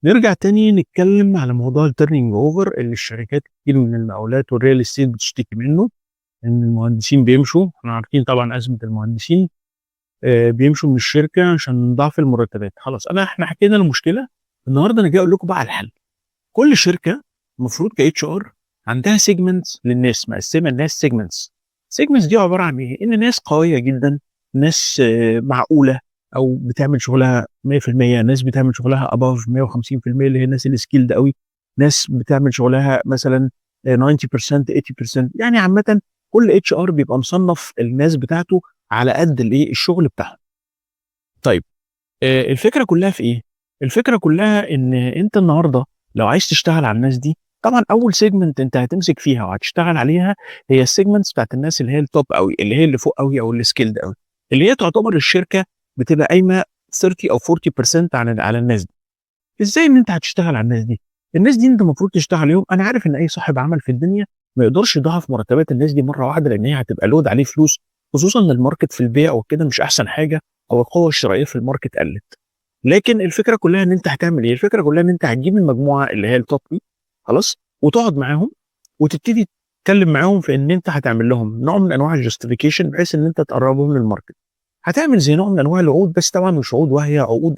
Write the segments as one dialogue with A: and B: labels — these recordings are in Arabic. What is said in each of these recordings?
A: نرجع تاني نتكلم على موضوع الturning over اللي الشركات كتير من المقاولات والreal estate بتشتكي منه، إن المهندسين بيمشوا. إحنا عارفين طبعًا أزمة المهندسين، بيمشوا من الشركة عشان ضعف المرتبات. خلاص إحنا حكينا المشكلة، النهارده أنا جاي أقول لكم بقى على الحل. كل شركة المفروض كHR عندها segments للناس، مقسمة الناس segments دي عبارة عن إيه؟ إن ناس قوية جدًا، ناس معقولة أو بتعمل شغلها 100%، ناس بتعمل شغلها above 150% اللي هي الناس الskilled أوي، ناس بتعمل شغلها مثلًا 90% 80%. يعني عامةً كل HR بيبقى مصنّف الناس بتاعته على قد الشغل بتاعهم. طيب الفكرة كلّها في إيه؟ الفكرة كلّها إن أنت النهارده لو عايز تشتغل على الناس دي، طبعًا أول segment أنت هتمسك فيها وهتشتغل عليها هي الsegments بتاعة الناس اللي هي الtop أوي، اللي هي اللي فوق أوي أو الskilled أوي، اللي هي تعتبر الشركة بتبقى قايمة 30 أو 40% على الناس دي. إزاي إن أنت هتشتغل على الناس دي؟ الناس دي أنت المفروض تشتغل عليهم. أنا عارف إن أي صاحب عمل في الدنيا ما يقدرش يضاعف مرتبات الناس دي مرّة واحدة، لإن هي هتبقى load عليه فلوس، خصوصًا إن الmarket في البيع وكده مش أحسن حاجة أو القوة الشرائية في الmarket قلّت. لكن الفكرة كلّها إن أنت هتعمل إيه، الفكرة كلّها إن أنت هتجيب المجموعة اللي هي الtop دي خلاص، وتقعد معاهم وتبتدي تتكلّم معاهم في إن أنت هتعمل لهم نوع من أنواع الjustification بحيث إن أنت تقرّبهم للmarket. هتعمل زي نوع من أنواع الوعود، بس طبعًا مش وعود واهية، عقود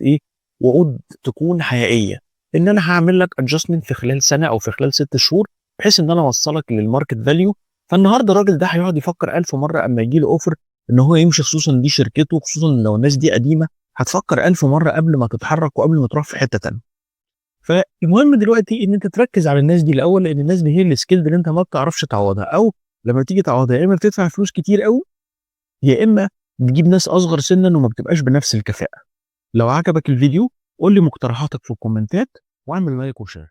A: وعود تكون حقيقية، إن أنا هاعمل لك adjustment في خلال سنة أو في خلال 6 شهور، بحيث إن أنا أوصّلك للmarket value. فالنهارده الراجل ده هيقعد يفكّر 1000 مرّة أمّا ييجي له offer إن هو يمشي، خصوصًا دي شركته، خصوصًا لو الناس دي قديمة، هتفكّر 1000 مرّة قبل ما تتحرّك وقبل ما تروح في حتّة تانية. فالمهم دلوقتي إن أنت تركّز على الناس دي الأول، لإن الناس دي هي الskill اللي أنت ما بتعرفش تعوّضها، أو لمّا تيجي تعوّضها يا إمّا بتدفع فلوس كتير أوي، يا إمّا بتجيب ناس أصغر سِنًّا وما بتبقاش بنفس الكفاءة. لو عجبك الفيديو قُل لي مقترحاتك في الكومنتات واعمل لايك وشير.